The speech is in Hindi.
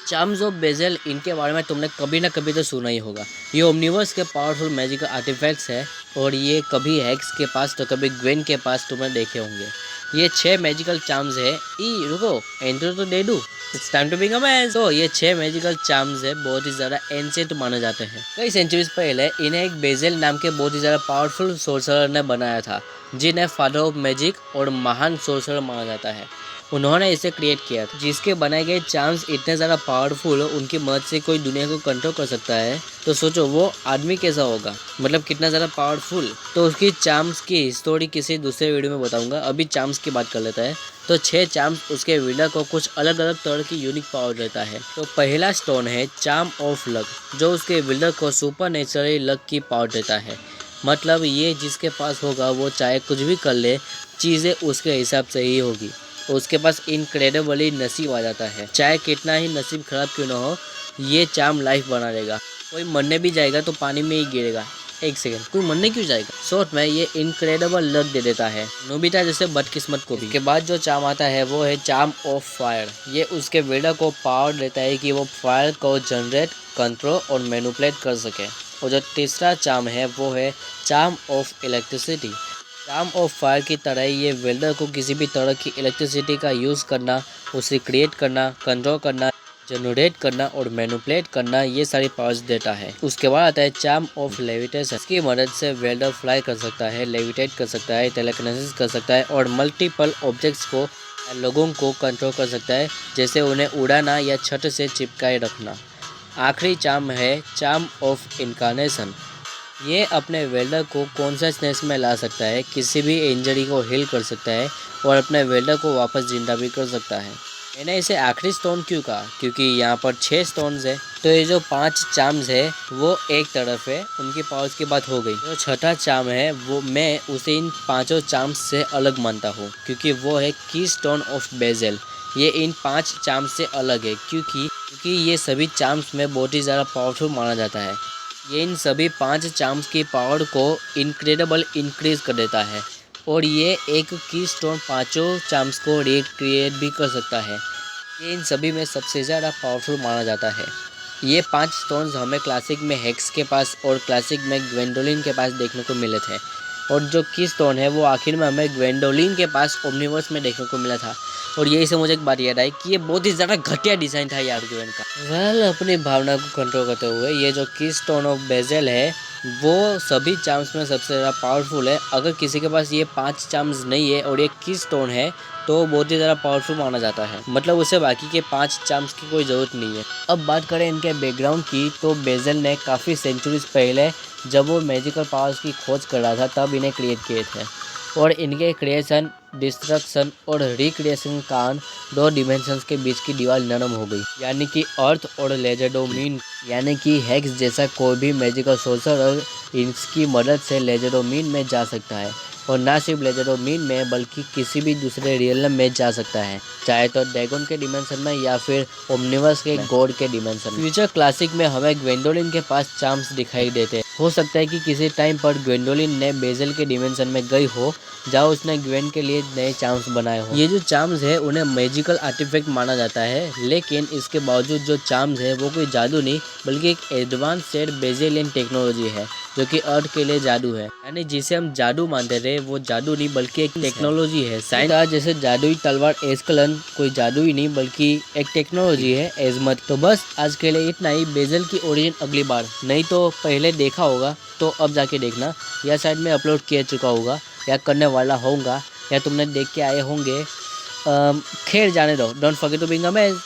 चार्म्स ऑफ बेजल, इनके बारे में तुमने कभी ना कभी तो सुना ही होगा। ये ओमनिवर्स के पावरफुल मैजिकल आर्टिफैक्ट्स है और ये कभी हैक्स के पास तो कभी ग्वेन के पास तुमने देखे होंगे। ये 6 मैजिकल चार्म्स है। ई रुको, एंटर तो दे दूँ। It's time to become amaze. तो ये 6 मैजिकल चार्म्स है, बहुत ही ज़्यादा एंशिएंट माने जाते हैं। कई सेंचुरीज पहले इन्हें एक बेजल नाम के बहुत ही ज़्यादा पावरफुल सोर्सरर ने बनाया था, जिन्हें फादर ऑफ मैजिक और महान सोर्सरर माना जाता है। उन्होंने इसे क्रिएट किया था। जिसके बनाए गए चार्म्स इतने ज़्यादा पावरफुल, उनकी मदद से कोई दुनिया को कंट्रोल कर सकता है। तो सोचो वो आदमी कैसा होगा, मतलब कितना ज़्यादा पावरफुल। तो उसकी चार्म्स की स्टोरी किसी दूसरे वीडियो में बताऊंगा, अभी चार्म्स की बात कर लेता है। तो 6 चार्म्स उसके विलर को कुछ अलग अलग तरह की यूनिक पावर देता है। तो पहला स्टोन है चार्म ऑफ लक, जो उसके विलर को सुपर नेचुरल लक की पावर देता है। मतलब ये जिसके पास होगा वो चाहे कुछ भी कर ले, चीज़ें उसके हिसाब से ही होगी। उसके पास इनक्रेडिबली नसीब आ जाता है, चाहे कितना ही नसीब खराब क्यों ना हो, ये चार्म लाइफ बना रहेगा। कोई मरने भी जाएगा तो पानी में ही गिरेगा। एक सेकंड, कोई मरने क्यों जाएगा? शॉर्ट में ये इनक्रेडिबल लक दे देता है, नोबिता जैसे बदकिस्मत को भी। इसके बाद जो चार्म आता है वो है चार्म ऑफ फायर। ये उसके विलर को पावर देता है कि वो फायर को जनरेट, कंट्रोल और मैनिपुलेट कर सके। और जो तीसरा चार्म है वो है charm of electricity. Charm of fire की तरह ये वेल्डर को किसी भी तरह की इलेक्ट्रिसिटी का यूज़ करना, उसे क्रिएट करना, कंट्रोल करना, जनरेट करना और मैनिपुलेट करना, ये सारी पावर्स देता है। उसके बाद आता है चार्म ऑफ लेविटेशन। इसकी मदद से वेल्डर फ्लाई कर सकता है, लेविटेट कर सकता है, टेलीकिनेसिस कर सकता है और मल्टीपल ऑब्जेक्ट्स को, लोगों को कंट्रोल कर सकता है, जैसे उन्हें उड़ाना या छत से चिपकाए रखना। आखिरी चार्म है चार्म ऑफ इनकारनेशन। ये अपने वेल्डर को कॉन्शियसनेस में ला सकता है, किसी भी इंजरी को हील कर सकता है और अपने वेल्डर को वापस जिंदा भी कर सकता है। मैंने इसे आखिरी स्टोन क्यों कहा, क्योंकि यहाँ पर 6 स्टोन्स है। तो ये जो 5 चार्म्स है वो एक तरफ है, उनकी पावर्स की बात हो गई। जो छठा चार्म है वो मैं उसे इन 5 चार्म्स से अलग मानता हूँ, क्योंकि वो है की स्टोन ऑफ बेजल। ये इन 5 चार्म्स से अलग है क्योंकि ये सभी चार्म्स में बहुत ही ज़्यादा पावरफुल माना जाता है। ये इन सभी 5 चार्म्स की पावर को इनक्रेडिबल इंक्रीज कर देता है और ये एक की स्टोन 5 चार्म्स को रिक्रिएट भी कर सकता है। ये इन सभी में सबसे ज़्यादा पावरफुल माना जाता है। ये 5 स्टोन्स हमें क्लासिक में हेक्स के पास और क्लासिक में ग्वेंडोलिन के पास देखने को मिले थे, और जो की स्टोन है वो आखिर में हमें ग्वेंडोलिन के पास ओमनिवर्स में देखने को मिला था। और यही से मुझे एक बात याद आई कि ये बहुत ही ज़्यादा घटिया डिज़ाइन था यार ग्वेन का। वेल, अपनी भावना को कंट्रोल करते हुए ये जो की स्टोन ऑफ बेजल है वो सभी चार्म्स में सबसे ज़्यादा पावरफुल है। अगर किसी के पास ये 5 चार्म्स नहीं है और ये की स्टोन है तो बहुत ही ज़्यादा पावरफुल माना जाता है, मतलब उसे बाकी के 5 चार्म्स की कोई ज़रूरत नहीं है। अब बात करें इनके बैकग्राउंड की, तो बेजल ने काफ़ी सेंचुरीज पहले, जब वो मैजिकल पावर्स की खोज कर रहा था, तब इन्हें क्रिएट किए थे। और इनके क्रिएशन, डिस्ट्रक्शन और रिक्रिएशन के कारण 2 डिमेंशंस के बीच की दीवार नरम हो गई, यानी कि अर्थ और लेजेडोमीन, यानी कि हेक्स जैसा कोई भी मैजिकल सोर्सरर इसकी मदद से लेजेडोमीन में जा सकता है। और ना सिर्फ लेजेडोमीन में बल्कि किसी भी दूसरे रियलम में जा सकता है, चाहे तो ड्रैगन के डिमेंशन में या फिर ओमनिवर्स के गॉड के डिमेंशन में। फ्यूचर क्लासिक में हमें ग्वेंडोलिन के पास चार्म्स दिखाई देते। हो सकता है कि किसी टाइम पर ग्वेंडोलिन ने बेजल के डिमेंशन में गई हो, जहाँ उसने ग्वेन के लिए नए चार्म्स बनाए हो। ये जो चार्म्स है उन्हें मैजिकल आर्टिफैक्ट माना जाता है, लेकिन इसके बावजूद जो चार्म्स है वो कोई जादू नहीं बल्कि एक एडवांस सेट बेजेलियन टेक्नोलॉजी है, जो कि अर्थ के लिए जादू है। यानी जिसे हम जादू मानते थे वो जादू नहीं बल्कि एक टेक्नोलॉजी है। साइंस जैसे जादुई तलवार एस्कलन कोई जादू ही नहीं बल्कि एक टेक्नोलॉजी है एजमत। तो बस आज के लिए इतना ही। बेजल की ओरिजिन अगली बार, नहीं तो पहले देखा होगा तो अब जाके देखना, या शायद मैं अपलोड किया चुका होगा या करने वाला होऊंगा, या तुमने देख के आए होंगे। खैर जाने दो। Don't forget to being amazed.